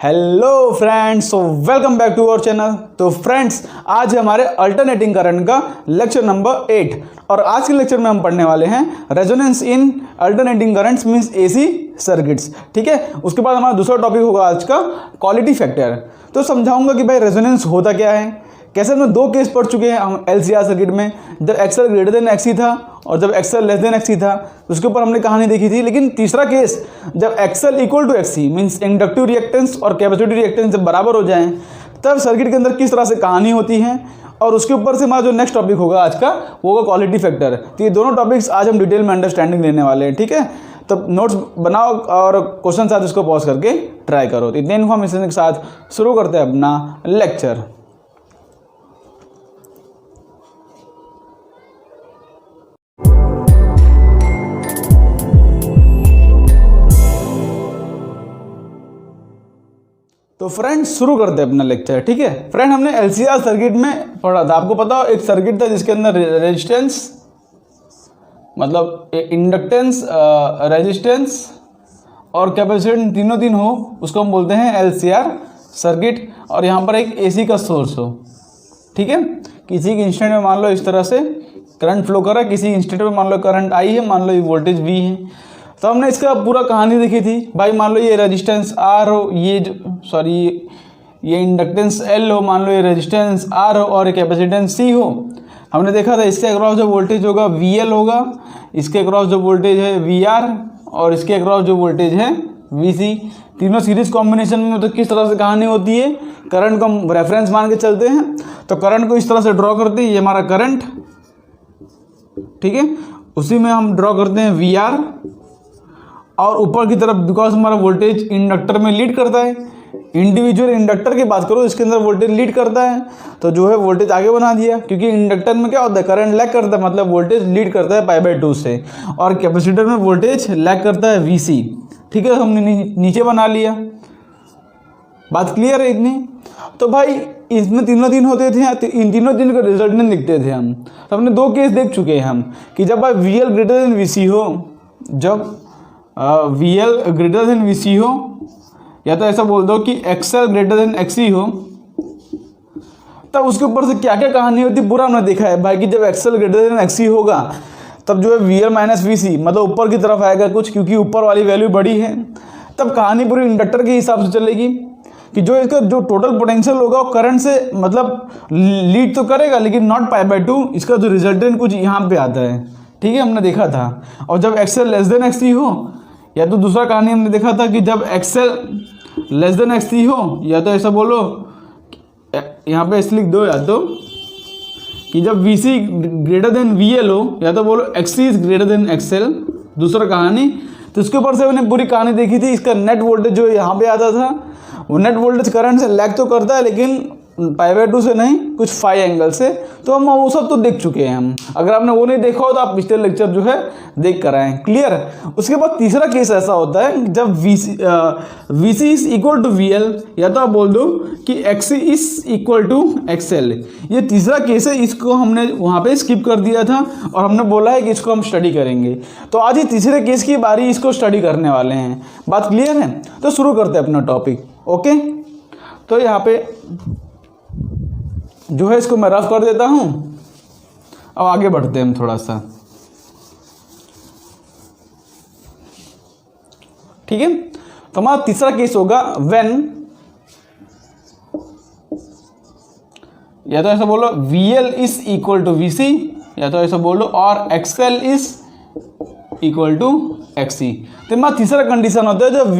Hello friends, welcome back to our channel. तो friends, आज हमारे अल्टरनेटिंग करंट का लेक्चर नंबर 8 और आज के लेक्चर में हम पढ़ने वाले हैं resonance in alternating currents means AC circuits. ठीक है, उसके बाद हमारा दूसरा टॉपिक होगा आज का क्वालिटी फैक्टर। तो समझाऊंगा कि भाई रेजोनेंस होता क्या है, कैसे हमने दो केस पढ़ चुके हैं हम एलसीआर सर्किट में, जब एक्सएल ग्रेटर देन एक्सी था और जब एक्सएल लेस देन एक्सी था, उसके ऊपर हमने कहानी देखी थी। लेकिन तीसरा केस जब XL equal to XC means inductive reactance और कैपेसिटिव रिएक्टेंस जब बराबर हो जाएं, तब सर्किट के अंदर किस तरह से कहानी होती है। और उसके ऊपर से हमारा जो नेक्स्ट टॉपिक होगा आज का वो होगा क्वालिटी फैक्टर। तो ये दोनों टॉपिक्स आज हम डिटेल में अंडरस्टैंडिंग लेने वाले हैं। ठीक है, तो नोट्स बनाओ और क्वेश्चन साथ इसको पॉज करके ट्राई करो। तो इतने इन्फॉर्मेशन के साथ शुरू करते हैं अपना लेक्चर। तो फ्रेंड्स शुरू करते हैं अपना लेक्चर। ठीक है फ्रेंड, हमने एलसीआर सर्किट में पढ़ा था, आपको पता हो एक सर्किट था जिसके अंदर रेजिस्टेंस मतलब इंडक्टेंस, रेजिस्टेंस और कैपेसिटेंस तीन हो, उसको हम बोलते हैं एलसीआर सर्किट। और यहाँ पर एक एसी का सोर्स हो। ठीक है, किसी के इंस्टेंट में मान लो इस तरह से करंट फ्लो कर रहा है, किसी इंस्टेंट में मान लो करंट आई है, मान लो ये वोल्टेज वी है। तो हमने इसका पूरा कहानी देखी थी भाई। मान लो ये रेजिस्टेंस आर हो, ये इंडक्टेंस एल हो, मान लो ये रेजिस्टेंस आर हो और ये कैपेसिटेंस सी हो। हमने देखा था इसके अक्रॉस जो वोल्टेज होगा वी एल होगा, इसके अक्रॉस जो वोल्टेज है वी आर और इसके अक्रॉस जो वोल्टेज है वी सी। तीनों सीरीज कॉम्बिनेशन में तो किस तरह से कहानी होती है, करंट को हम रेफरेंस मान के चलते हैं। तो करंट को इस तरह से ड्रॉ करते हैं, ये हमारा करंट, ठीक है, उसी में हम ड्रॉ करते हैं वी आर और ऊपर की तरफ बिकॉज हमारा वोल्टेज इंडक्टर में लीड करता है, इंडिविजुअल इंडक्टर की बात करो इसके अंदर वोल्टेज लीड करता है, तो जो है वोल्टेज आगे बना दिया। क्योंकि इंडक्टर में क्या होता है, करंट लैग करता है, मतलब वोल्टेज लीड करता है π/2 से, और कैपेसिटर में वोल्टेज लैग करता है Vc। ठीक है, हमने नीचे बना लिया। बात क्लियर है इतनी? तो भाई इसमें तीन होते थे, तो इन तीनों दिन का रिजल्टेंट लिखते थे हम। तो हमने दो केस देख चुके हैं हम कि जब भाई VL ग्रेटर देन Vc हो, जब VL ग्रेटर देन Vc हो, या तो ऐसा बोल दो कि XL ग्रेटर देन XC हो, तब उसके ऊपर से क्या क्या कहानी होती पूरा हमने देखा है भाई। कि जब XL ग्रेटर देन XC होगा तब जो है VL माइनस Vc मतलब ऊपर की तरफ आएगा कुछ, क्योंकि ऊपर वाली वैल्यू बड़ी है। तब कहानी पूरी इंडक्टर के हिसाब से चलेगी कि जो इसका जो टोटल पोटेंशियल होगा वो करंट से मतलब लीड तो करेगा लेकिन नॉट π/2, इसका जो रिजल्टेंट कुछ यहाँ पे आता है। ठीक है, हमने देखा था। और जब XL लेस देन XC हो, या तो दूसरा कहानी हमने देखा था कि जब XL लेस देन XC हो, या तो ऐसा बोलो, यहाँ पे ऐसे लिख दो, या तो कि जब VC ग्रेटर देन VL हो, या तो बोलो XC is greater then XL, दूसरा कहानी। तो इसके ऊपर से मैंने पूरी कहानी देखी थी। इसका नेट वोल्टेज जो यहाँ पे आता था, वो नेट वोल्टेज करंट से लैग तो करता है लेकिन π/2 से नहीं, कुछ फाई एंगल से। तो हम वो सब तो देख चुके हैं हम। अगर आपने वो नहीं देखा हो तो आप पिछले लेक्चर जो है देख कर आएँ। क्लियर? उसके बाद तीसरा केस ऐसा होता है जब VC is equal to VL, या तो आप बोल दो कि XC is equal to XL। ये तीसरा केस है, इसको हमने वहाँ पे स्किप कर दिया था और हमने बोला है कि इसको हम स्टडी करेंगे। तो आज ही तीसरे केस की बारी, इसको स्टडी करने वाले हैं। बात क्लियर है? तो शुरू करते हैं अपना टॉपिक। ओके, तो यहाँ पे जो है इसको मैं रफ कर देता हूं। अब आगे बढ़ते हैं हम थोड़ा सा। ठीक है, तो हमारा तीसरा केस होगा व्हेन, या तो ऐसा बोलो VL is equal to VC, या तो ऐसा बोलो और XL is equal to XC। तो हमारा तीसरा कंडीशन होता है जब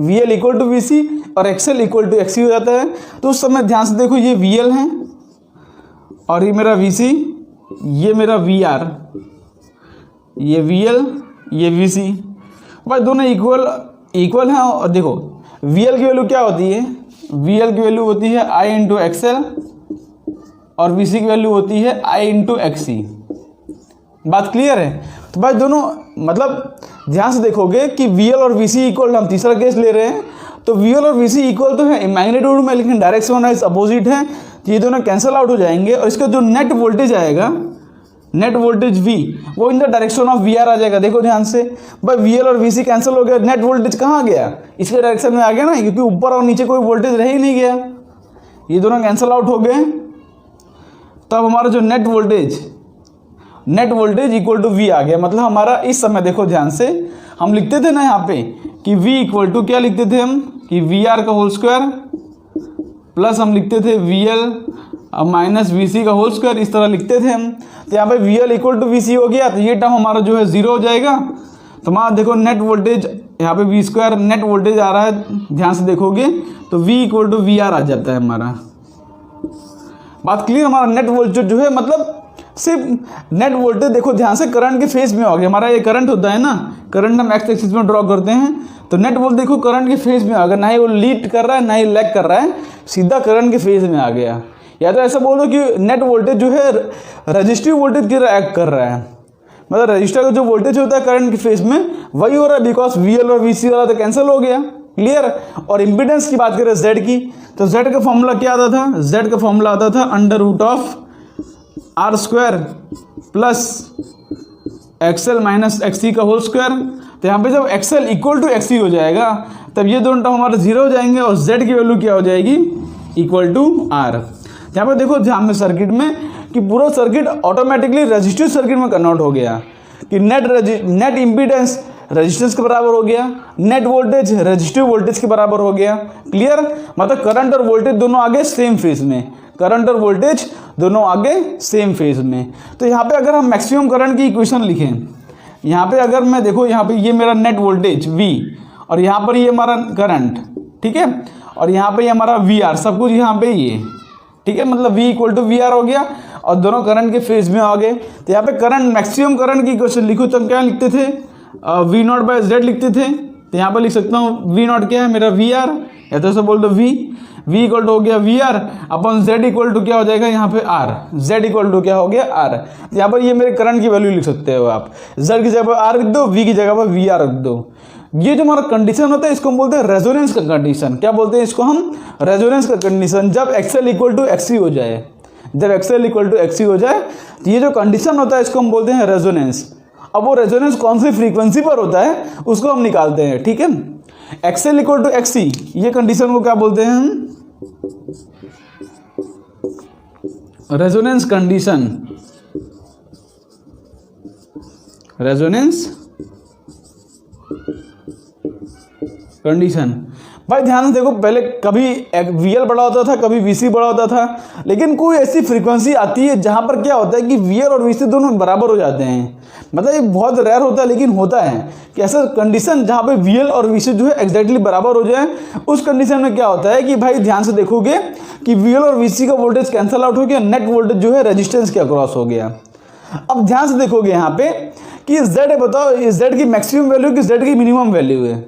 VL इक्वल टू VC और XL इक्वल टू XC हो जाता है। तो उस समय ध्यान से देखो, ये VL है और ये मेरा VC, ये मेरा VR, ये VL, ये VC, भाई दोनों इक्वल हैं। और देखो VL की वैल्यू क्या होती है, VL की वैल्यू होती है I इंटू XL और VC की वैल्यू होती है I इंटू XC। बात क्लियर है? तो भाई दोनों मतलब ध्यान से देखोगे कि VL और VC इक्वल, हम तीसरा केस ले रहे हैं तो VL और VC इक्वल तो है मैग्नीट्यूड में, लेकिन डायरेक्शन वाइज अपोजिट है। तो ये दोनों कैंसिल आउट हो जाएंगे और इसका जो नेट वोल्टेज आएगा, नेट वोल्टेज V वो in the direction of VR आ जाएगा। देखो ध्यान से भाई, VL और VC कैंसिल हो गया, नेट वोल्टेज कहाँ गया, इसके डायरेक्शन में आ गया ना, क्योंकि ऊपर और नीचे कोई वोल्टेज रह ही नहीं गया, ये दोनों कैंसिल आउट हो गए। तब हमारा जो net voltage equal to V आ गया। मतलब हमारा इस समय देखो ध्यान से, हम लिखते थे ना यहाँ पे कि V इक्वल टू क्या लिखते थे हम, कि VR का होल स्क्वायर प्लस हम लिखते थे VL माइनस VC का होल स्क्वायर, इस तरह लिखते थे हम। तो यहाँ पे VL इक्वल टू VC हो गया, तो ये टर्म हमारा जो है 0 हो जाएगा। तो हमारा देखो नेट वोल्टेज यहाँ पे V स्क्वायर नेट वोल्टेज आ रहा है, ध्यान से देखोगे तो V इक्वल टू VR आ जाता है हमारा। बात क्लियर। हमारा नेट वोल्टेज जो है मतलब सिर्फ नेट वोल्टेज देखो ध्यान से करंट के फेज में हो गया। हमारा ये करंट होता है ना, करंट हम एक्स एक्सिस में ड्रॉ करते हैं, तो नेट वोल्टेज देखो करंट के फेज में आ गया, ना ही वो लीड कर रहा है ना ही लैग कर रहा है, सीधा करंट के फेज में आ गया। या तो ऐसा बोल दो कि नेट वोल्टेज जो है रजिस्टिव वोल्टेज की एक्ट कर रहा है, मतलब रजिस्टर का जो वोल्टेज होता है करंट के फेज में वही हो रहा है, बिकॉज VL और VC वाला तो कैंसिल हो गया। क्लियर। और इम्पीडेंस की बात करें Z की, तो Z का फॉर्मूला क्या आता था, Z का फॉर्मूला आता था under root of R square plus XL minus XC का होल स्क्वायर। तो यहाँ पे जब XL इक्वल टू XC हो जाएगा तब ये दोनों टर्म हमारे 0 हो जाएंगे और Z की वैल्यू क्या हो जाएगी, इक्वल टू R। यहाँ पे देखो ध्यान में सर्किट में कि पूरा सर्किट ऑटोमेटिकली रेजिस्टिव सर्किट में कन्वर्ट हो गया, कि नेट इम्पीडेंस रेजिस्टेंस के बराबर हो गया, नेट वोल्टेज रेजिस्टिव वोल्टेज के बराबर हो गया। क्लियर। मतलब करंट और वोल्टेज दोनों आगे सेम फेज में, करंट और वोल्टेज दोनों आगे सेम फेज में। तो यहाँ पे अगर हम मैक्सिमम करंट की इक्वेशन लिखें, यहाँ पे अगर मैं देखो यहाँ पे ये मेरा नेट वोल्टेज V और यहाँ पर ये हमारा करंट, ठीक है, और यहाँ पे ये हमारा VR, सब कुछ यहाँ पे ये, ठीक है, मतलब V इक्वल टू VR हो गया और दोनों करंट के फेज में आ गए। तो यहाँ पे करंट मैक्सिमम करंट की इक्वेशन लिखो तो क्या लिखते थे, V0 बाय Z लिखते थे। तो यहाँ पर लिख सकता हूँ V0 क्या है मेरा VR, या तो ऐसा बोल दो V इक्वल टू हो गया VR अपन Z इक्वल टू क्या हो जाएगा यहाँ पे R, Z इक्वल टू क्या हो गया R। तो यहाँ पर ये मेरे करंट की वैल्यू लिख सकते हो आप, Z की जगह पर R रख दो, V की जगह पर VR रख दो। ये जो हमारा कंडीशन होता है इसको हम बोलते हैं रेजोनेंस का कंडीशन। क्या बोलते हैं इसको हम, रेजोनेंस का कंडीशन। जब XL इक्वल टू XC हो जाए, जब XL इक्वल टू XC हो जाए तो ये जो कंडीशन होता है इसको हम बोलते हैं रेजोनेंस। अब वो रेजोनेंस कौन सी फ्रीक्वेंसी पर होता है उसको हम निकालते हैं, ठीक है। XL इक्वल टू XC ये कंडीशन को क्या बोलते हैं हम, रेजोनेंस कंडीशन, रेजोनेंस कंडीशन। भाई ध्यान से देखो, पहले कभी VL बड़ा होता था, कभी VC बड़ा होता था, लेकिन कोई ऐसी फ्रीक्वेंसी आती है जहां पर क्या होता है कि VL और VC दोनों बराबर हो जाते हैं। मतलब ये बहुत रेयर होता है लेकिन होता है कि ऐसा कंडीशन जहां पे VL और VC जो है एग्जैक्टली बराबर हो जाए। उस कंडीशन में क्या होता है कि भाई ध्यान से देखोगे कि VL और VC का वोल्टेज कैंसल आउट हो गया, नेट वोल्टेज जो है रेजिस्टेंस के अक्रॉस हो गया। अब ध्यान से देखोगे यहाँ पे कि Z है, बताओ Z की मैक्सिमम वैल्यू कि Z की मिनिमम वैल्यू है।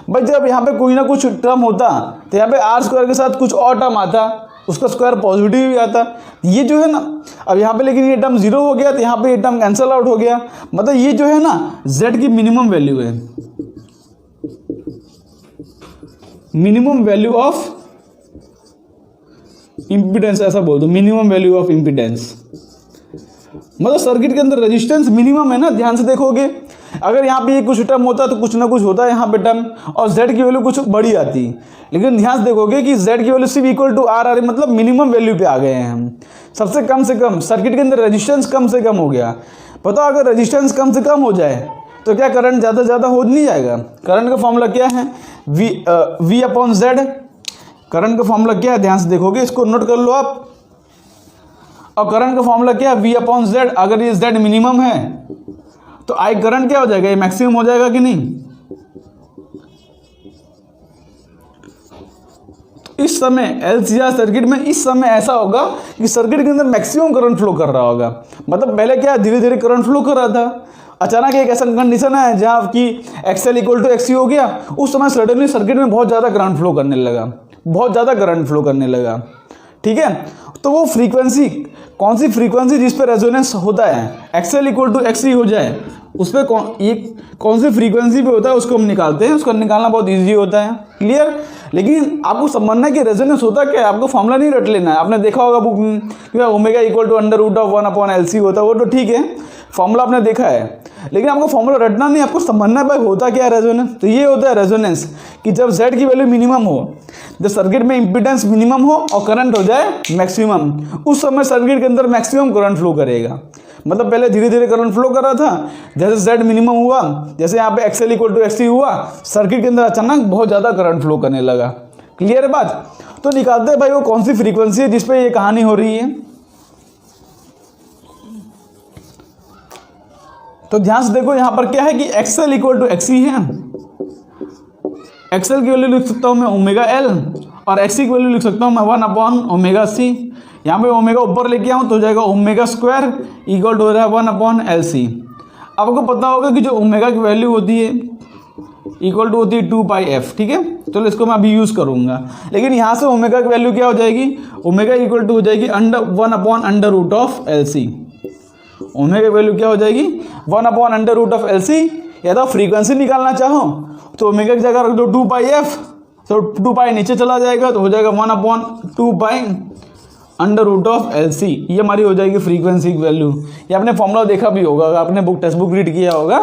भाई जब यहाँ पे कोई ना कुछ टर्म होता तो यहाँ पे R स्क्वायर के साथ कुछ और टर्म आता, उसका स्क्वायर पॉजिटिव भी आता, ये जो है ना, अब यहाँ पे लेकिन ये टर्म 0 हो गया तो यहाँ पे ये टर्म कैंसल आउट हो गया। मतलब ये जो है ना Z की मिनिमम वैल्यू है, मिनिमम वैल्यू ऑफ इम्पीडेंस, ऐसा बोल दो, मिनिमम वैल्यू ऑफ इम्पीडेंस। मतलब सर्किट के अंदर रेजिस्टेंस मिनिमम है ना। ध्यान से देखोगे अगर यहाँ पे ये कुछ टर्म होता तो कुछ ना कुछ होता है यहाँ पे टर्म, और Z की वैल्यू कुछ बड़ी आती, लेकिन ध्यान से देखोगे कि Z की वैल्यू सिर्फ इक्वल टू R आ रही, मतलब मिनिमम वैल्यू पे आ गए हैं हम। सबसे कम से कम सर्किट के अंदर रेजिस्टेंस कम से कम हो गया। पता अगर रेजिस्टेंस कम से कम हो जाए तो क्या करंट ज़्यादा ज़्यादा हो नहीं जाएगा। करंट का फॉर्मूला क्या है, V अपॉन Z। करंट का फॉर्मूला क्या है, ध्यान से देखोगे, इसको नोट कर लो आप। और करंट का फॉर्मूला क्या है, V अपॉन Z। अगर ये Z मिनिमम है तो I करंट क्या हो जाएगा, ये मैक्सिमम हो जाएगा कि नहीं। इस समय LCR सर्किट में इस समय ऐसा होगा कि सर्किट के अंदर मैक्सिमम करंट फ्लो कर रहा होगा। मतलब पहले क्या धीरे धीरे करंट फ्लो कर रहा था, अचानक एक ऐसा कंडीशन है जहाँ की XL इक्वल टू XC हो गया, उस समय सडनली सर्किट में बहुत ज़्यादा करंट फ्लो करने लगा, बहुत ज़्यादा करंट फ्लो करने लगा, ठीक है। तो वो फ्रीक्वेंसी, कौन सी फ्रीक्वेंसी जिस पे रेजोनेंस होता है, एक्सएल इक्वल टू एक्सी हो जाए, उस पर कौन सी फ्रीक्वेंसी पे होता है उसको हम निकालते हैं। उसको निकालना बहुत ईजी होता है, क्लियर। लेकिन आपको समझना है कि रेजोनेंस होता क्या है, आपको फॉर्मूला नहीं रट लेना है। आपने देखा होगा बुक में कि omega equal to under root of 1/LC होता है, वो तो ठीक है, फॉर्मूला आपने देखा है, लेकिन आपको फॉर्मूला रटना नहीं, आपको समझना है भाई होता क्या है रेजोनेंस। तो ये होता है रेजोनेंस कि जब Z की वैल्यू मिनिमम हो, जब सर्किट में इंपीडेंस मिनिमम हो और करंट हो जाए मैक्सिमम, उस समय सर्किट के अंदर मैक्सिमम करंट फ्लो करेगा। मतलब पहले धीरे धीरे करंट फ्लो कर रहा था, जैसे Z मिनिमम हुआ, जैसे यहाँ पे XL इक्वल टू XC हुआ, सर्किट के अंदर अचानक बहुत ज़्यादा करंट फ्लो करने लगा। क्लियर है बात। तो निकालते हैं भाई वो कौन सी फ्रीक्वेंसी है जिस पे ये कहानी हो रही है। तो ध्यान से देखो यहाँ पर क्या है कि XL इक्वल टू XC है। XL की वैल्यू लिख सकता हूँ मैं ओमेगा L, और XC की वैल्यू लिख सकता हूँ मैं 1/ωc। यहाँ पे ओमेगा ऊपर लेके आऊँ तो हो जाएगा ओमेगा स्क्वायर इक्वल टू हो जाएगा 1/LC। आपको पता होगा कि जो ओमेगा की वैल्यू होती है इक्वल टू होती है 2πf, ठीक है। चलो इसको मैं अभी यूज़ करूँगा, लेकिन यहाँ से ओमेगा की वैल्यू क्या हो जाएगी, ओमेगा इक्वल टू हो जाएगी 1/√LC। ओमेगा की वैल्यू क्या हो जाएगी 1/√LC। या तो फ्रीक्वेंसी निकालना चाहो तो ओमेगा की जगह रख दो 2πf, तो 2π नीचे चला जाएगा तो हो जाएगा 1/2π√LC। ये हमारी हो जाएगी फ्रीक्वेंसी की वैल्यू। ये आपने फॉर्मूला देखा भी होगा, अगर आपने टेक्स्ट बुक रीड किया होगा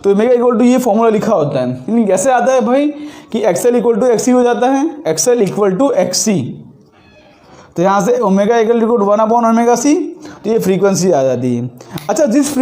तो ओमेगा इक्वल टू ये फॉर्मूला लिखा होता है। लेकिन कैसे आता है भाई कि XL इक्वल टू XC हो जाता है, XL इक्वल टू XC। तो यहाँ से ओमेगा इक्वल टू 1/ωc, तो ये फ्रीक्वेंसी आ जाती है। अच्छा, जिस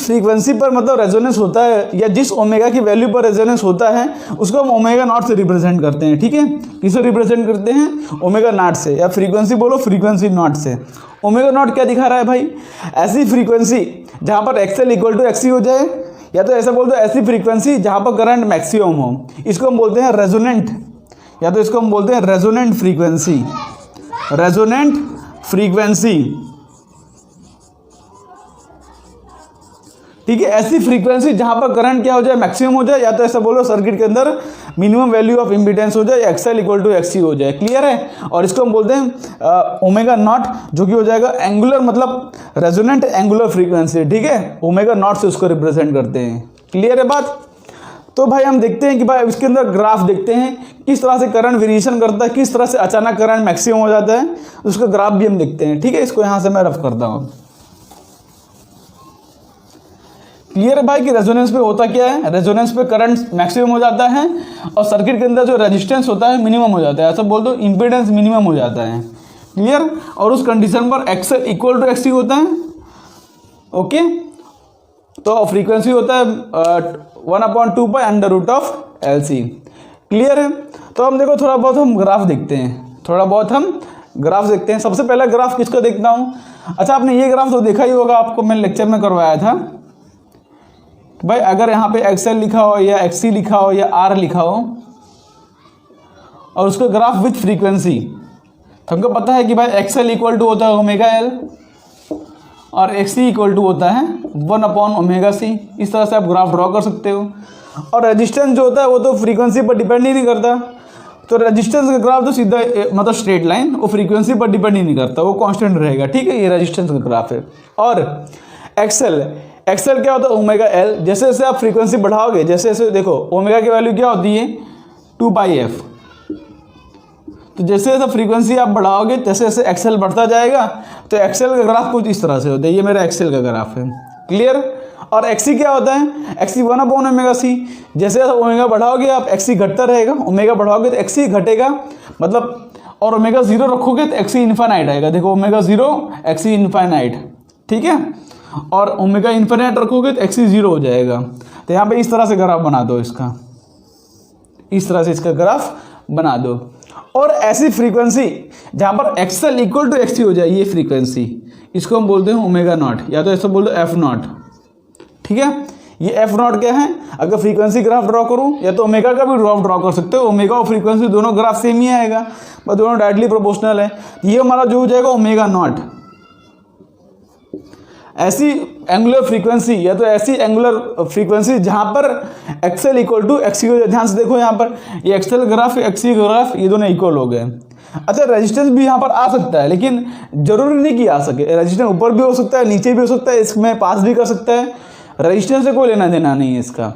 फ्रीक्वेंसी पर मतलब रेजोनेंस होता है, या जिस ओमेगा की वैल्यू पर रेजोनेंस होता है, उसको हम ओमेगा नॉट से रिप्रेजेंट करते हैं, ठीक है। किससे रिप्रेजेंट करते हैं, ओमेगा नॉट से, या फ्रीक्वेंसी बोलो फ्रीक्वेंसी नॉट से। ओमेगा नॉट क्या दिखा रहा है भाई, ऐसी फ्रीक्वेंसी जहाँ पर XL इक्वल टू XC हो जाए, या तो ऐसा बोल दो ऐसी फ्रीक्वेंसी जहाँ पर करंट मैक्सिमम हो, इसको हम बोलते हैं रेजोनेंट, या तो इसको हम बोलते हैं रेजोनेंट फ्रीक्वेंसी। रेजोनेंट फ्रीक्वेंसी, ठीक है। ऐसी फ्रीक्वेंसी जहां पर करंट क्या हो जाए, मैक्सिमम हो जाए, या तो ऐसा बोलो सर्किट के अंदर मिनिमम वैल्यू ऑफ इम्पीडेंस हो जाए, या XL इक्वल टू XC हो जाए। क्लियर है। और इसको हम बोलते हैं ओमेगा नॉट, जो कि हो जाएगा एंगुलर, मतलब रेजोनेंट एंगुलर फ्रीक्वेंसी, ठीक है। ओमेगा नॉट से उसको रिप्रेजेंट करते हैं। क्लियर है बात। तो भाई हम देखते हैं कि भाई इसके अंदर ग्राफ देखते हैं किस तरह से करंट वेरिएशन करता है, किस तरह से अचानक करंट मैक्सिमम हो जाता है, उसका ग्राफ भी हम देखते हैं, ठीक है। इसको यहाँ से मैं रफ करता हूँ। क्लियर है भाई कि रेजोनेंस पे होता क्या है, रेजोनेंस पे करंट मैक्सिमम हो जाता है और सर्किट के अंदर जो रेजिस्टेंस होता है मिनिमम हो जाता है, ऐसा बोल दो इंपीडेंस मिनिमम हो जाता है। क्लियर। और उस कंडीशन पर XL इक्वल टू XC होता है, ओके। तो फ्रीक्वेंसी होता है 1/2π√LC। क्लियर है। तो हम देखो थोड़ा बहुत हम ग्राफ देखते हैं, सबसे पहला ग्राफ किसका देखता हूँ। अच्छा, आपने ये ग्राफ तो देखा ही होगा, आपको मैंने लेक्चर में करवाया था भाई। अगर यहाँ पे XL लिखा हो, या XC लिखा हो, या R लिखा हो, और उसका ग्राफ विथ फ्रीक्वेंसी, तो हमको पता है कि भाई XL इक्वल टू होता है ओमेगा L, और XC इक्वल टू होता है 1/ωc। इस तरह से आप ग्राफ ड्रॉ कर सकते हो। और रेजिस्टेंस जो होता है वो तो फ्रीक्वेंसी पर डिपेंड ही नहीं करता, तो रेजिस्टेंस का ग्राफ तो सीधा मतलब स्ट्रेट लाइन, वो फ्रीक्वेंसी पर डिपेंड ही नहीं करता, वो कांस्टेंट रहेगा, ठीक है। ये रेजिस्टेंस का ग्राफ है। और XL क्या होता है ओमेगा L। जैसे जैसे आप फ्रीक्वेंसी बढ़ाओगे, जैसे जैसे देखो ओमेगा की वैल्यू क्या होती है 2πf, तो जैसे जैसे फ्रीक्वेंसी आप बढ़ाओगे, जैसे जैसे XL बढ़ता जाएगा, तो XL का ग्राफ कुछ इस तरह से होता है। ये मेरा XL का ग्राफ है। क्लियर। और XC क्या होता है, XC 1/ωc। जैसे जैसे ओमेगा बढ़ाओगे आप, XC घटता रहेगा, ओमेगा बढ़ाओगे तो XC घटेगा, मतलब, और ओमेगा 0 रखोगे तो XC इन्फाइनाइट आएगा। देखो ओमेगा 0 XC इन्फाइनाइट, ठीक है। और ओमेगा इन्फिनिट रखोगे तो XC 0 हो जाएगा। तो यहाँ पे इस तरह से ग्राफ बना दो, इसका इस तरह से इसका ग्राफ बना दो। और ऐसी फ्रीक्वेंसी जहाँ पर XL इक्वल टू XC हो जाए, ये फ्रीक्वेंसी, इसको हम बोलते हैं ओमेगा नॉट, या तो ऐसा बोल दो F नॉट, ठीक है। ये F नॉट क्या है, अगर फ्रीक्वेंसी ग्राफ ड्रॉ करूँ, या तो ओमेगा का भी ग्राफ ड्रॉ कर सकते हो। ओमेगा और फ्रीक्वेंसी दोनों ग्राफ सेम ही आएगा, बस दोनों डायरेक्टली प्रोपोर्शनल है। ये हमारा जो हो जाएगा ओमेगा नॉट। ऐसी एंगुलर फ्रीक्वेंसी, या तो ऐसी एंगुलर फ्रीक्वेंसी जहाँ पर XL इक्वल टू XC हो जाए। ध्यान से देखो यहाँ पर ये XL ग्राफ, XC ग्राफ, ये दोनों इक्वल हो गए। अच्छा रेजिस्टेंस भी यहाँ पर आ सकता है, लेकिन जरूरी नहीं कि आ सके। रेजिस्टेंस ऊपर भी हो सकता है, नीचे भी हो सकता है, इसमें पास भी कर सकता है। रेजिस्टेंस से कोई लेना देना नहीं है इसका।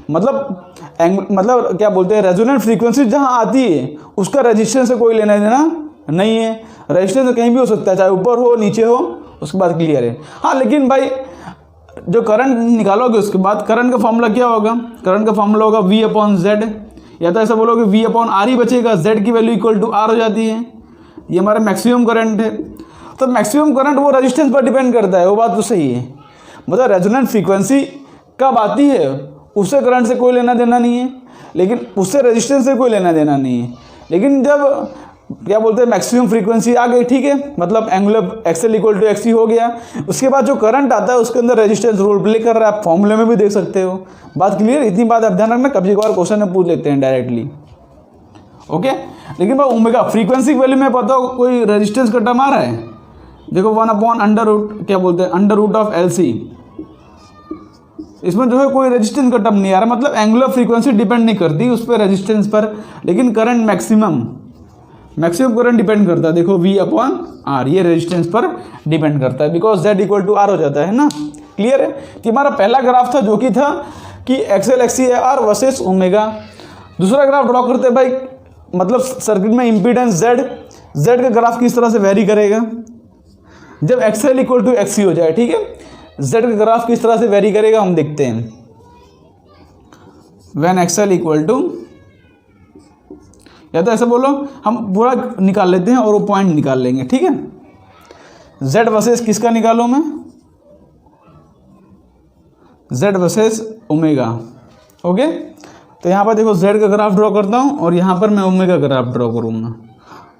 मतलब क्या बोलते हैं, रेजोनेंट फ्रीक्वेंसी जहाँ आती है उसका रेजिस्टेंस से कोई लेना देना नहीं है। रेजिस्टेंस कहीं भी हो सकता है, चाहे ऊपर हो नीचे हो, उसके बाद क्लियर है। हाँ लेकिन भाई जो करंट निकालोगे उसके बाद करंट का फॉर्मूला क्या होगा? करंट का फॉर्मूला होगा V/Z, या तो ऐसा बोलोगे V/R ही बचेगा, Z की वैल्यू इक्वल टू R हो जाती है। ये हमारा मैक्सिमम करंट है। तो मैक्सिमम करंट वो रेजिस्टेंस पर डिपेंड करता है, वो बात तो सही है। मतलब रेजोनेंट फ्रीक्वेंसी कब आती है उससे करंट से कोई लेना देना नहीं है, लेकिन उससे रेजिस्टेंस से कोई लेना देना नहीं है। लेकिन जब क्या बोलते हैं मैक्सिमम फ्रीक्वेंसी आ गई, ठीक है, मतलब angular XL equal to XC हो गया, उसके बाद जो करंट आता है उसके अंदर रेजिस्टेंस रोल प्ले कर रहा है। आप फॉर्मूले में भी देख सकते हो। बात क्लियर? इतनी बात आप ध्यान रखना, कभी कभार क्वेश्चन में पूछ लेते हैं डायरेक्टली। ओके, लेकिन भाई ओमेगा फ्रीक्वेंसी की वैल्यू में पता हो कोई रेजिस्टेंस का टर्म आ रहा है? देखो 1/√, क्या बोलते हैं, √LC। इसमें जो है कोई रेजिस्टेंस का टर्म नहीं आ रहा, मतलब एंगुलर फ्रीक्वेंसी डिपेंड नहीं करती उस पर, रेजिस्टेंस पर, लेकिन करंट मैक्सिमम करंट डिपेंड करता है। देखो V/R, ये रेजिस्टेंस पर डिपेंड करता है, because Z equal to R हो जाता है ना। क्लियर है? तो हमारा पहला ग्राफ था जो कि था कि XL XC R versus omega. दूसरा ग्राफ ड्रॉ करते हैं भाई, मतलब सर्किट में इम्पीडेंस Z का ग्राफ किस तरह से वेरी करेगा जब XL इक्वल टू XC हो जाए। ठीक है, Z का ग्राफ किस तरह से वेरी करेगा हम देखते हैं। व्हेन XL इक्वल टू, या तो ऐसा बोलो हम पूरा निकाल लेते हैं और वो पॉइंट निकाल लेंगे। ठीक है, Z वर्सेस किसका निकालो मैं? Z versus omega. ओके, तो यहाँ पर देखो Z का ग्राफ ड्रॉ करता हूँ और यहाँ पर मैं ओमेगा का ग्राफ ड्रॉ करूँगा,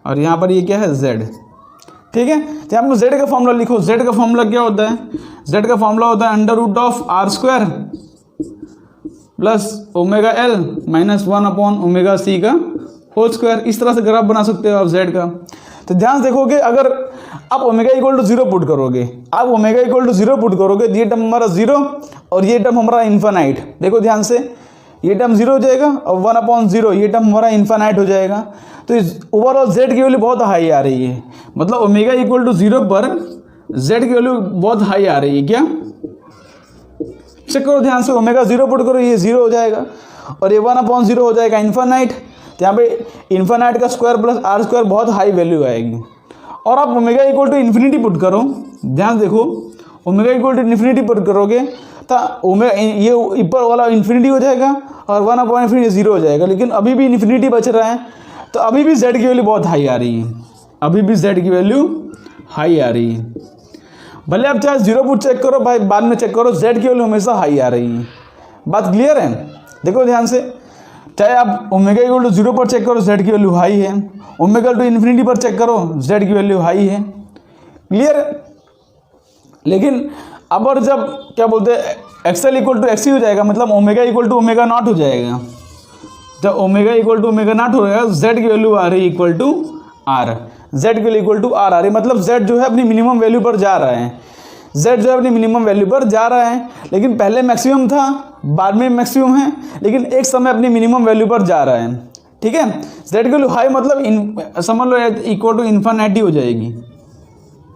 और यहाँ पर ये क्या है Z। ठीक है, तो यहाँ पर Z का फॉर्मूला लिखो। Z का फॉर्मूला क्या होता है? Z का फॉर्मूला होता है √R² plus ω/L minus 1/ω/C का होल स्क्वायर। इस तरह से ग्राफ बना सकते हो आप Z का। तो ध्यान से देखोगे, अगर आप ओमेगा इक्वल टू 0 पुट करोगे, तो ये टर्म हमारा 0 और ये टर्म हमारा इन्फानाइट। देखो ध्यान से, ये टर्म 0 हो जाएगा और 1/0 ये टर्म हमारा इन्फानाइट हो जाएगा। तो ओवरऑल Z की वैल्यू बहुत हाई आ रही है, मतलब ओमेगा इक्वल टू 0 पर Z की वैल्यू बहुत हाई आ रही है। क्या चेक करो ध्यान से, ओमेगा 0 पुट करो, ये 0 हो जाएगा और ये 1/0 हो जाएगा इन्फानाइट। तो यहाँ पे इन्फानाइट का स्क्वायर प्लस R² बहुत हाई वैल्यू आएगी। और आप omega equal to infinity put करो, ध्यान देखो, omega equal to infinity put करोगे तो ओमेगा ये ऊपर वाला इन्फिनिटी हो जाएगा और 1/∞ 0 हो जाएगा, लेकिन अभी भी इन्फिनिटी बच रहा है। तो अभी भी Z की वैल्यू बहुत हाई आ रही है, अभी भी Z की वैल्यू हाई आ रही है। भले आप चाहे 0 पुट चेक करो भाई, बाद में चेक करो, Z की वैल्यू हमेशा हाई आ रही है। बात क्लियर है? देखो ध्यान से, चाहे आप ओमेगा इक्वल टू 0 पर चेक करो, Z की वैल्यू हाई है, ओमेगा टू इन्फिनिटी पर चेक करो, Z की वैल्यू हाई है। क्लियर है? लेकिन अब और जब क्या बोलते हैं XL इक्वल टू XC हो जाएगा, मतलब ओमेगा इक्वल टू ω0 हो जाएगा। जब ओमेगा इक्वल टू ω0 हो जाएगा, Z की वैल्यू आ रही है इक्वल टू R, Z की वैल्यू इक्वल टू R आ रही है, मतलब Z जो है अपनी मिनिमम वैल्यू पर जा रहा है। Z जो है अपनी मिनिमम वैल्यू पर जा रहा है, लेकिन पहले मैक्सिमम था, बाद में मैक्सिमम है, लेकिन एक समय अपनी मिनिमम वैल्यू पर जा रहा है। ठीक है, Z की वैल्यू हाई मतलब समझ लो इक्वल टू इन्फानाइट हो जाएगी,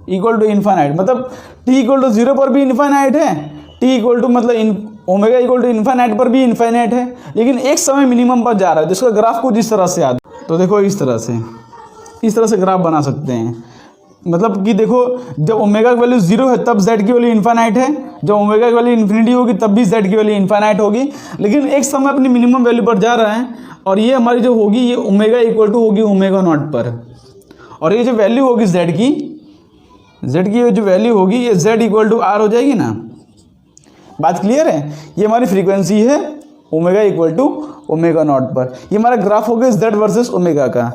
इक्वल टू इन्फानाइट, मतलब t इक्वल टू 0 पर भी इन्फानाइट है, t इक्वल टू मतलब ओमेगा इक्वल टू इन्फानाइट पर भी इन्फानाइट है, लेकिन एक समय मिनिमम पर जा रहा है। जिसका ग्राफ को जिस तरह से याद, तो देखो इस तरह से ग्राफ बना सकते हैं। मतलब कि देखो, जब ओमेगा की वैल्यू 0 है तब Z की वैल्यू इन्फानाइट है, जब ओमेगा की वैल्यू इन्फिनिटी होगी तब भी Z की वैल्यू इन्फानाइट होगी, लेकिन एक समय अपनी मिनिमम वैल्यू पर जा रहा है। और ये हमारी जो होगी, ये ओमेगा इक्वल टू होगी ω0 पर, और ये जो वैल्यू होगी Z की जो वैल्यू होगी, ये Z इक्वल टू R हो जाएगी ना। बात क्लियर है? ये हमारी फ्रीक्वेंसी है ओमेगा इक्वल टू ω0 पर। ये हमारा ग्राफ हो गया Z वर्सेस ओमेगा का।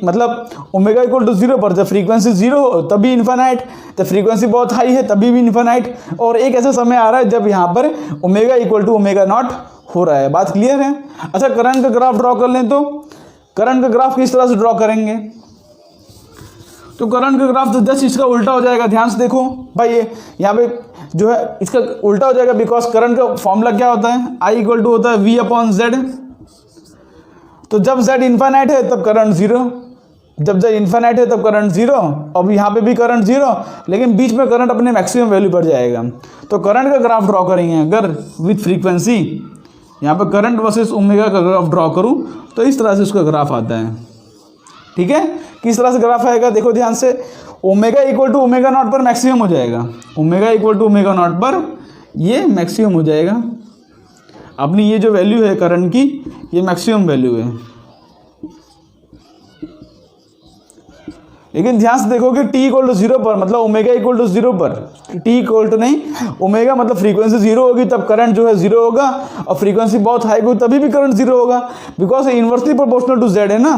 मतलब ओमेगा इक्वल टू 0 पर जब फ्रीक्वेंसी 0 हो तभी इन्फानाइट, जब फ्रीक्वेंसी बहुत हाई है तभी भी इन्फानाइट, और एक ऐसा समय आ रहा है जब यहाँ पर ओमेगा इक्वल टू ω0 हो रहा है। बात क्लियर है? अच्छा, करंट का ग्राफ ड्रॉ कर लें तो करंट का ग्राफ किस तरह से ड्रॉ करेंगे? तो करंट का ग्राफ तो जस्ट इसका उल्टा हो जाएगा। ध्यान से देखो भाई, ये यहाँ पे जो है इसका उल्टा हो जाएगा, बिकॉज करंट का फॉर्मूला क्या होता है? I इक्वल टू होता है V/Z। तो जब Z इन्फानाइट है तब करंट 0, जब Z इन्फिनिट है तब करंट जीरो, अब यहाँ पे भी करंट जीरो, लेकिन बीच में करंट अपने मैक्सिमम वैल्यू पर जाएगा। तो करंट का ग्राफ ड्रॉ करेंगे अगर विथ फ्रीक्वेंसी, यहाँ पे करंट वर्सेस ओमेगा का ग्राफ ड्रॉ करूँ तो इस तरह से उसका ग्राफ आता है। ठीक है, किस तरह से ग्राफ आएगा देखो ध्यान से, omega equal to omega naught पर मैक्सिमम हो जाएगा, omega equal to omega naught पर ये मैक्सिमम हो जाएगा। अपनी ये जो वैल्यू है करंट की, ये मैक्सिमम वैल्यू है। लेकिन ध्यान से देखो कि t इक्वल टू जीरो पर, मतलब ओमेगा इक्वल टू जीरो पर, t इक्वल टू नहीं, ओमेगा मतलब फ्रीक्वेंसी जीरो होगी तब करंट जो है जीरो होगा, और फ्रीक्वेंसी बहुत हाई होगी तभी भी करंट जीरो होगा, because inversely proportional to z है ना।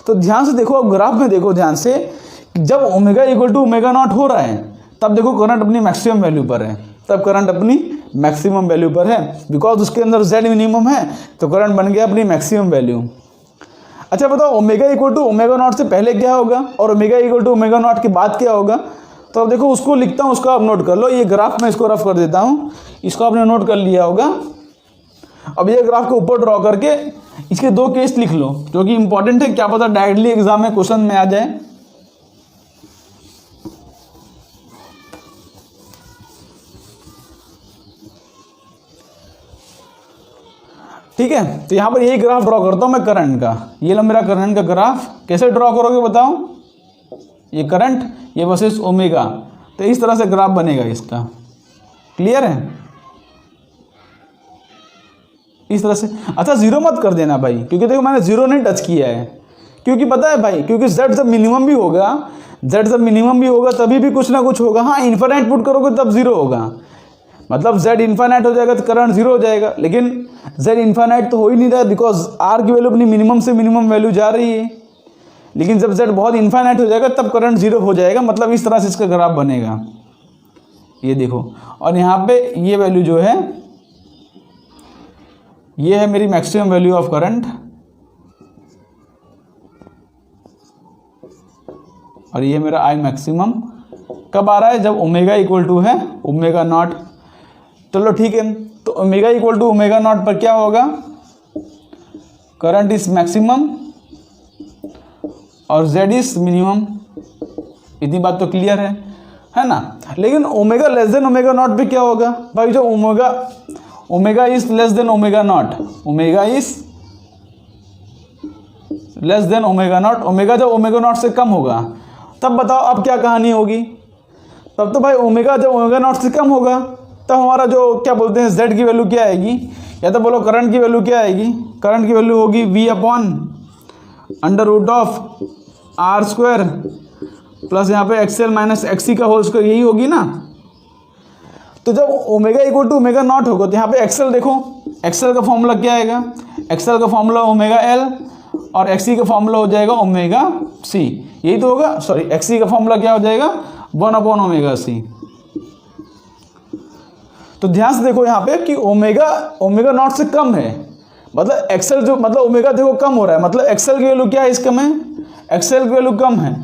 तो ध्यान से देखो, अब ग्राफ में देखो ध्यान से, जब omega equal to omega naught हो रहा है तब देखो करंट अपनी मैक्सिमम वैल्यू पर है, तब करंट अपनी मैक्सिमम वैल्यू पर है, बिकॉज उसके अंदर z मिनिमम है तो करंट बन गया अपनी मैक्सिमम वैल्यू। अच्छा बताओ, omega equal to omega naught से पहले क्या होगा और omega equal to omega naught के बाद क्या होगा? तो अब देखो उसको लिखता हूँ, उसको आप नोट कर लो। ये ग्राफ मैं इसको रफ कर देता हूँ, इसको आपने नोट कर लिया होगा। अब ये ग्राफ को ऊपर ड्रॉ करके इसके दो केस लिख लो जो कि इंपॉर्टेंट है, क्या पता डायरेक्टली एग्जाम में क्वेश्चन में आ जाए। ठीक है, तो यहाँ पर यही ग्राफ ड्रॉ करता हूँ मैं करंट का। ये लो मेरा करंट का ग्राफ, कैसे ड्रॉ करोगे बताओ? ये करंट, ये वर्सेस ओमेगा, तो इस तरह से ग्राफ बनेगा इसका। क्लियर है? इस तरह से। अच्छा जीरो मत कर देना भाई, क्योंकि देखो मैंने जीरो नहीं टच किया है, क्योंकि पता है भाई, क्योंकि z जब मिनिमम भी होगा, z जब मिनिमम भी होगा तभी भी कुछ ना कुछ होगा। हाँ इन्फिनिट पुट करोगे तब जीरो होगा, मतलब z इन्फिनिट हो जाएगा तो करंट जीरो हो जाएगा, लेकिन z इन्फिनिट तो हो ही नहीं रहा बिकॉज r की वैल्यू अपनी मिनिमम से मिनिमम वैल्यू जा रही है। लेकिन जब z बहुत इन्फिनिट हो जाएगा तब करंट जीरो हो जाएगा, मतलब इस तरह से इसका ग्राफ बनेगा। ये देखो, और यहाँ पे ये वैल्यू जो है ये है मेरी मैक्सिमम वैल्यू ऑफ करंट, और ये मेरा आई मैक्सिमम कब आ रहा है? जब ओमेगा इक्वल टू है ओमेगा नॉट। चलो ठीक है, तो omega equal to omega naught पर क्या होगा? करंट इज मैक्सिमम और z इज मिनिमम। इतनी बात तो क्लियर है ना? लेकिन omega less than omega naught पे क्या होगा भाई? जो omega is less than omega naught, omega is less than omega naught, omega जब ओमेगा नॉट से कम होगा तब बताओ अब क्या कहानी होगी? तब तो भाई ओमेगा जब ओमेगा नॉट से कम होगा तब हमारा जो क्या बोलते हैं z की वैल्यू क्या आएगी, या तो बोलो करंट की वैल्यू क्या आएगी? करंट की वैल्यू होगी v upon under root of R square plus यहाँ पे एक्सएल माइनस एक्सी का होल स्क्वायर, यही होगी ना। तो जब omega equal to omega naught होगा तो यहाँ पे एक्सएल देखो, एक्सएल का फॉर्मूला क्या आएगा? एक्सएल का फॉर्मूला ओमेगा एल और एक्सी का फॉर्मूला हो जाएगा ओमेगा सी, यही तो होगा। सॉरी, एक्सी का फॉर्मूला क्या हो जाएगा? 1 अपॉन ओमेगा सी। तो ध्यान से देखो यहाँ पे कि ओमेगा नॉट से कम है, मतलब एक्सएल जो, मतलब ओमेगा देखो कम हो रहा है, मतलब एक्सएल की वैल्यू क्या है? इस कम है, एक्सएल की वैल्यू कम है।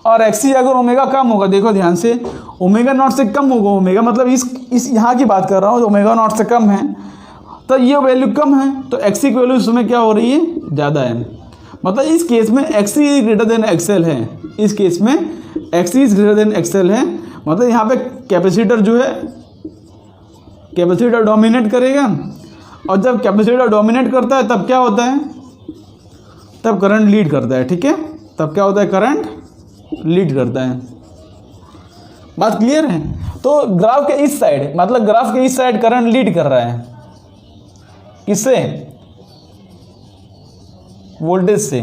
और एक्सी अगर ओमेगा कम होगा, देखो ध्यान से, ओमेगा नॉट से कम होगा ओमेगा, मतलब इस यहाँ की बात कर रहा हूँ, ओमेगा नॉट से कम है तो ये वैल्यू कम है, तो एक्सी की वैल्यू इसमें क्या हो रही है? ज़्यादा है। मतलब इस केस में एक्सी ग्रेटर देन एक्सएल है, इस केस में XC is greater than XL है। मतलब यहाँ पे कैपेसिटर जो है, कैपेसिटर डोमिनेट करेगा, और जब कैपेसिटर डोमिनेट करता है तब क्या होता है? तब करंट लीड करता है। ठीक है, तब क्या होता है? करंट लीड करता है। बात क्लियर है? तो ग्राफ के इस साइड, मतलब ग्राफ के इस साइड करंट लीड कर रहा है, किससे? वोल्टेज से।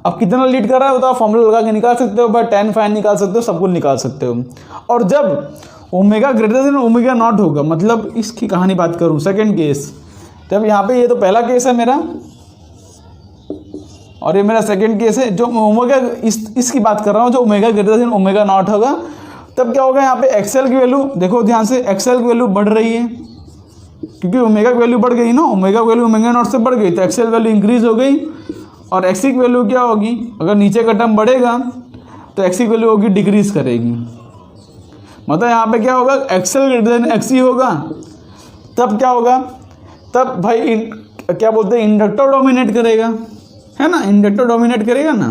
अब कितना लीड कर रहा है बताओ? फॉर्मूला लगा के निकाल सकते हो भाई, tan फाइन निकाल सकते हो, सब कुछ निकाल सकते हो। और जब omega greater than omega naught होगा, मतलब इसकी कहानी बात करूं, सेकंड केस, जब यहाँ पे ये तो पहला केस है मेरा और ये मेरा सेकंड केस है, जो ओमेगा इसकी बात कर रहा हूँ, जो omega greater than omega naught होगा तब क्या होगा? यहाँ पे एक्सएल की वैल्यू देखो ध्यान से, एक्सएल की वैल्यू बढ़ रही है क्योंकि ओमेगा की वैल्यू बढ़ गई ना, ओमेगा की वैल्यू ओमेगा नॉट से बढ़ गई तो एक्सएल वैल्यू इंक्रीज हो गई। और एक्सी की वैल्यू क्या होगी? अगर नीचे का टर्म बढ़ेगा तो एक्सी की वैल्यू होगी डिक्रीज करेगी। मतलब यहाँ पे क्या होगा? एक्सएल ग्रेटर देन एक्सी होगा, तब क्या होगा? तब भाई क्या बोलते हैं, इंडक्टर डोमिनेट करेगा। है ना, इंडक्टर डोमिनेट करेगा ना।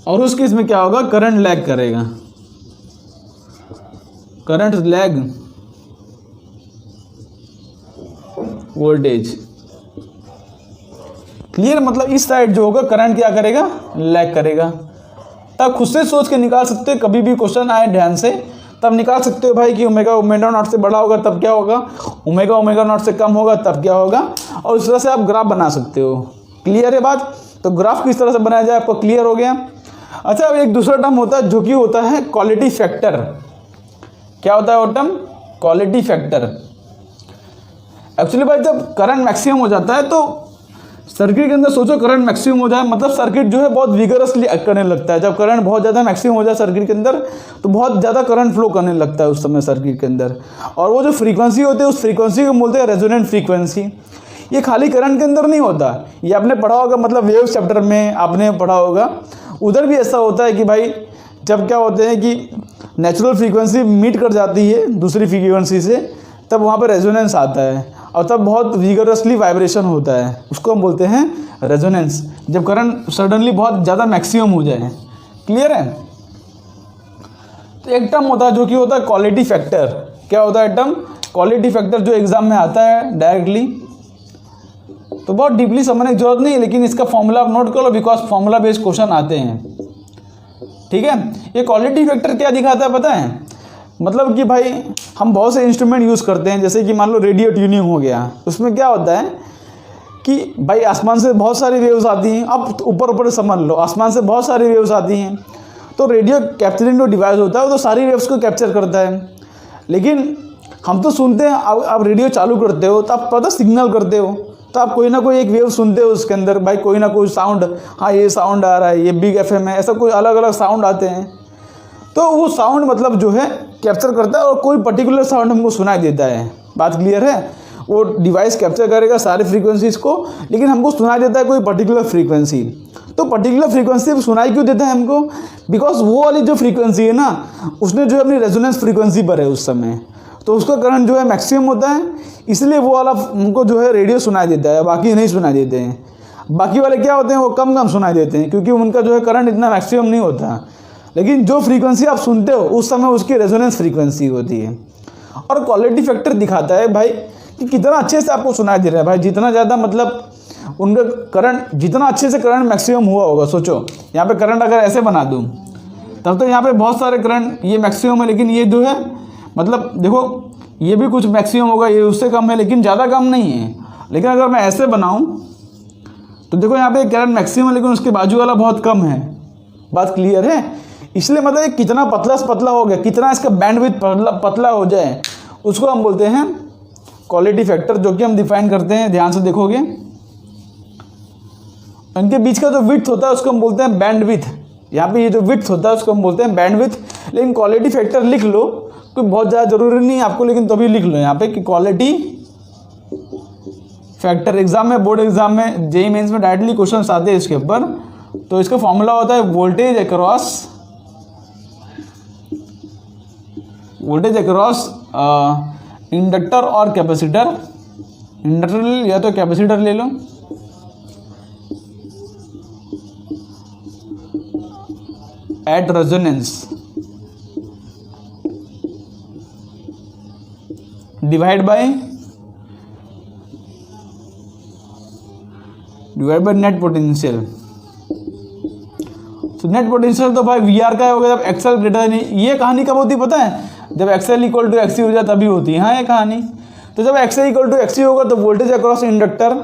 और उस केस में क्या होगा, करंट लैग करेगा, करंट लैग वोल्टेज। क्लियर, मतलब इस साइड जो होगा करंट क्या करेगा, लैग करेगा। तब खुद से सोच के निकाल सकते हो, कभी भी क्वेश्चन आए ध्यान से तब निकाल सकते हो भाई कि ओमेगा ओमेगा नॉट से बड़ा होगा तब क्या होगा, ओमेगा ओमेगा नॉट से कम होगा तब क्या होगा, और इस तरह से आप ग्राफ बना सकते हो। क्लियर है बात। तो ग्राफ किस तरह से बनाया जाए आपको क्लियर हो गया। अच्छा, अब एक दूसरा टर्म होता है जो कि होता है क्वालिटी फैक्टर। क्या होता है वो टर्म, क्वालिटी फैक्टर। एक्चुअली भाई जब करंट मैक्सिमम हो जाता है तो सर्किट के अंदर सोचो करंट मैक्सिमम हो जाए, मतलब सर्किट जो है बहुत विगरसली एक्ट करने लगता है। जब करंट बहुत ज़्यादा मैक्सिमम हो जाए सर्किट के अंदर तो बहुत ज़्यादा करंट फ्लो करने लगता है उस समय सर्किट के अंदर। और वो जो फ्रीक्वेंसी होती है उस फ्रीक्वेंसी को बोलते हैं रेजोनेंट फ्रीक्वेंसी। ये खाली करंट के अंदर नहीं होता, ये आपने पढ़ा होगा, मतलब वेव चैप्टर में आपने पढ़ा होगा, उधर भी ऐसा होता है कि भाई जब क्या होते हैं कि नेचुरल फ्रीक्वेंसी मीट कर जाती है दूसरी फ्रीक्वेंसी से, तब वहाँ पर रेजोनेंस आता है और तब बहुत विगरसली वाइब्रेशन होता है, उसको हम बोलते हैं रेजोनेंस, जब करंट सडनली बहुत ज़्यादा मैक्सिमम हो जाए। क्लियर है। तो एक टर्म होता है जो कि होता है क्वालिटी फैक्टर। क्या होता है टर्म, क्वालिटी फैक्टर, जो एग्जाम में आता है डायरेक्टली। तो बहुत डीपली समझने की जरूरत नहीं है, लेकिन इसका फॉर्मूला आप नोट कर लो, बिकॉज फॉर्मूला बेस्ड क्वेश्चन आते हैं। ठीक है। ये क्वालिटी फैक्टर क्या दिखाता है पता है, मतलब कि भाई हम बहुत से इंस्ट्रूमेंट यूज़ करते हैं, जैसे कि मान लो रेडियो ट्यूनिंग हो गया, उसमें क्या होता है कि भाई आसमान से बहुत सारी वेव्स आती हैं। अब ऊपर ऊपर समझ लो, आसमान से बहुत सारी वेव्स आती हैं, तो रेडियो कैप्चरिंग जो डिवाइस होता है वो तो सारी वेव्स को कैप्चर करता है। लेकिन हम तो सुनते हैं, अब रेडियो चालू करते हो तो आप पता सिग्नल करते हो, तो आप कोई ना कोई एक वेव सुनते हो उसके अंदर, भाई कोई ना कोई साउंड, हाँ ये साउंड आ रहा है, ये बिग एफएम है, ऐसा कोई अलग अलग साउंड आते हैं। तो वो साउंड मतलब जो है कैप्चर करता है और कोई पर्टिकुलर साउंड हमको सुनाई देता है। बात क्लियर है। वो डिवाइस कैप्चर करेगा सारे फ्रीक्वेंसीज को, लेकिन हमको सुनाई देता है कोई पर्टिकुलर फ्रीक्वेंसी। तो पर्टिकुलर फ्रीक्वेंसी सुनाई क्यों देता है हमको, बिकॉज वो वाली जो फ्रीक्वेंसी है ना, उसने जो अपनी रेजोनेंस फ्रीक्वेंसी पर है उस समय, तो उसका करंट जो है मैक्सिमम होता है, इसलिए वो वाला हमको जो है रेडियो सुनाई देता है, बाकी नहीं सुनाई देते हैं। बाकी वाले क्या होते हैं, वो कम कम सुनाई देते हैं क्योंकि उनका जो है करंट इतना मैक्सिमम नहीं होता। लेकिन जो फ्रीक्वेंसी आप सुनते हो उस समय उसकी रेजोनेंस फ्रीक्वेंसी होती है। और क्वालिटी फैक्टर दिखाता है भाई कि कितना अच्छे से आपको सुनाई दे रहा है। भाई जितना ज़्यादा मतलब उनका करंट, जितना अच्छे से करंट मैक्सिमम हुआ होगा, सोचो यहाँ पे करंट अगर ऐसे बना दूँ तब तो यहाँ पे बहुत सारे करंट, ये मैक्सिमम है, लेकिन ये जो है मतलब देखो ये भी कुछ मैक्सिमम होगा, ये उससे कम है लेकिन ज़्यादा कम नहीं है। लेकिन अगर मैं ऐसे बनाऊँ तो देखो यहाँ पे करंट मैक्सिमम है लेकिन उसके बाजू वाला बहुत कम है। बात क्लियर है। इसलिए मतलब ये कितना पतला से पतला हो गया, कितना इसका बैंडविड्थ पतला हो जाए, उसको हम बोलते हैं क्वालिटी फैक्टर, जो कि हम डिफाइन करते हैं। ध्यान से देखोगे इनके बीच का जो विड्थ होता है उसको हम बोलते हैं बैंडविड्थ। यहाँ पे ये जो विड्थ होता है उसको हम बोलते हैं बैंडविड्थ। लेकिन क्वालिटी फैक्टर लिख लो, कोई बहुत ज़्यादा जरूरी नहीं है आपको, लेकिन तो भी लिख लो यहाँ पे कि क्वालिटी फैक्टर। एग्जाम में, बोर्ड एग्जाम में, जेईई मेंस में डायरेक्टली क्वेश्चन आते हैं इसके ऊपर। तो इसका फॉर्मूला होता है वोल्टेज अक्रॉस इंडक्टर और कैपेसिटर। इंडक्टर या तो कैपेसिटर ले लो, at resonance divide by net potential. तो नेट पोटेंशियल तो भाई वी आर का हो गया जब एक्सएल ग्रेटर नहीं। ये कहानी कब होती पता है, जब एक्सएल इक्वल टू एक्सी हो जाए तभी होती है। हाँ ये कहानी। तो जब एक्सएल इक्वल टू एक्सी होगा तो voltage across inductor,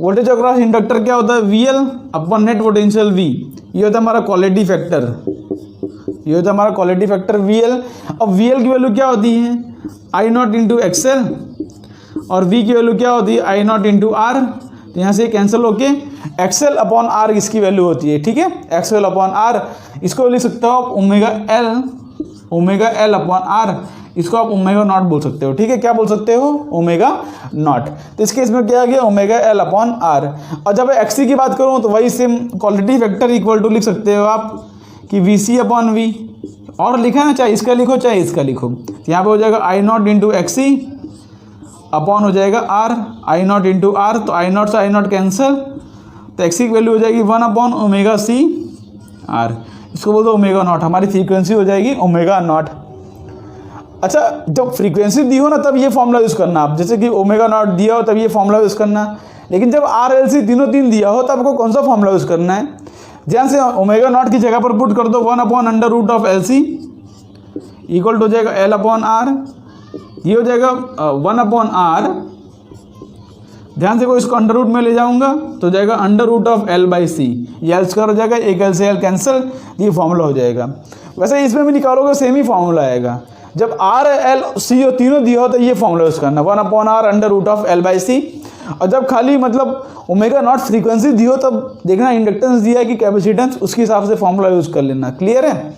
voltage across inductor क्या होता है, VL upon net potential V. ये होता है हमारा क्वालिटी फैक्टर, ये होता है हमारा क्वालिटी फैक्टर वीएल। अब वीएल की वैल्यू क्या होती है, आई नॉट इंटू एक्सएल, और वी की वैल्यू क्या होती है, आई नॉट इंटू आर। तो यहाँ से कैंसिल होके एक्सएल अपॉन आर इसकी वैल्यू होती है। ठीक है, एक्सएल अपॉन आर, इसको लिख सकते हो आप ओमेगा एल अपॉन आर, इसको आप ओमेगा नॉट बोल सकते हो। ठीक है, क्या बोल सकते हो, ओमेगा नॉट। तो इस केस में क्या आ गया, ओमेगा एल अपॉन आर। और जब एक्सी की बात करूँ तो वही same quality factor equal to लिख सकते हो आप कि वी सी अपॉन वी, और लिखा है ना, चाहे इसका लिखो चाहे इसका लिखो। तो यहाँ पे हो जाएगा I naught into XC upon हो जाएगा R, I naught into R, तो आई नॉट से आई नॉट कैंसिल, तो एक्स की वैल्यू हो जाएगी 1 अपॉन ओमेगा सी आर, इसको बोलते ओमेगा नॉट, हमारी फ्रीक्वेंसी हो जाएगी ओमेगा नॉट। अच्छा, जब फ्रीक्वेंसी दी हो ना तब ये फॉर्मूला यूज़ करना आप, जैसे कि ओमेगा नॉट दिया हो तब ये फॉर्मूला यूज़ करना, लेकिन जब आर एल सी तीनों तीन दिया हो तब आपको कौन सा फॉर्मूला यूज़ करना है, ध्यान से ओमेगा नॉट की जगह पर पुट कर दो 1 upon under root of L C equal to हो जाएगा एल अपॉन आर, ये हो जाएगा 1 अपॉन आर, ध्यान से को इसको अंडर रूट में ले जाऊंगा तो हो जाएगा under root of L by C, ये एल स्क्वायर हो जाएगा, एक एल से एल कैंसिल, ये फॉर्मूला हो जाएगा। वैसे इसमें भी निकालोगे सेम ही फॉर्मूला आएगा, जब आर एल सी हो तीनों दिया हो तो ये फॉर्मूला यूज़ करना 1 upon R under root of L by C, और जब खाली मतलब ओमेगा नॉट फ्रीक्वेंसी दी हो तब देखना इंडक्टेंस दिया है कि कैपेसिटेंस, उसके हिसाब से फॉर्मूला यूज़ कर लेना। क्लियर है?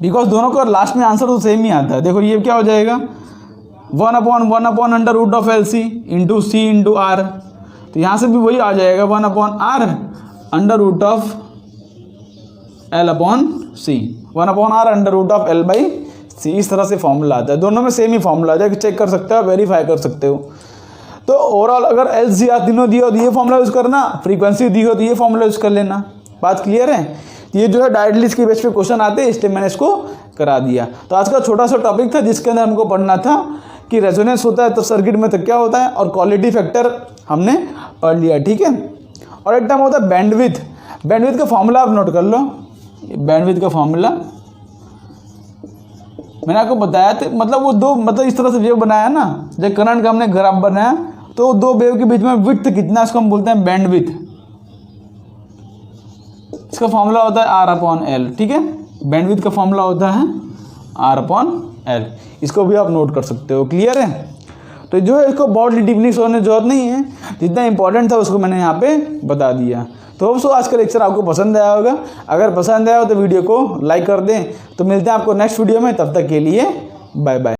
बिकॉज दोनों का लास्ट में आंसर तो सेम ही आता है। देखो ये क्या हो जाएगा 1 upon under root of L C into C into R, तो यहाँ से भी वही आ जाएगा 1 upon R under root of L upon C, 1 upon R under root of L by C, इस तरह से फॉर्मूला आता है। दोनों में सेम ही फॉर्मूला आता है, चेक कर सकते हो, वेरीफाई कर सकते हो। तो ओवरऑल अगर एल सी आर तीनों दिए हो तो ये फॉर्मूला यूज़ करना, फ्रीक्वेंसी दी हो तो ये फॉर्मूला यूज़ कर लेना। बात क्लियर है? ये जो है डायरेक्टली इसके बेस पे क्वेश्चन आते हैं, इसलिए मैंने इसको करा दिया। तो आज का छोटा सा टॉपिक था जिसके अंदर हमको पढ़ना था कि रेजोनेंस होता है तो सर्किट में तो क्या होता है, और क्वालिटी फैक्टर हमने पढ़ लिया। ठीक है, और एक टाइम होता है बैंडविड्थ। बैंडविड्थ का फॉर्मूला आप नोट कर लो, बैंडविड्थ का फॉर्मूला मैंने आपको बताया था, मतलब वो दो, मतलब इस तरह से वेव बनाया ना, जब करंट का हमने ग्राफ बनाया तो दो वेव के बीच में विड्थ कितना, इसको हम बोलते हैं बैंडविड्थ। इसका फॉर्मूला होता है आर अपॉन एल। ठीक है, बैंडविड्थ का फॉर्मूला होता है आर अपॉन एल, इसको भी आप नोट कर सकते हो। क्लियर है? तो जो है इसको बहुत डीपली सोचने की जरूरत नहीं है, जितना इंपॉर्टेंट था उसको मैंने यहाँ पे बता दिया। तो होप सो आज का लेक्चर आपको पसंद आया होगा। अगर पसंद आया हो तो वीडियो को लाइक कर दें। तो मिलते हैं आपको नेक्स्ट वीडियो में, तब तक के लिए बाय बाय।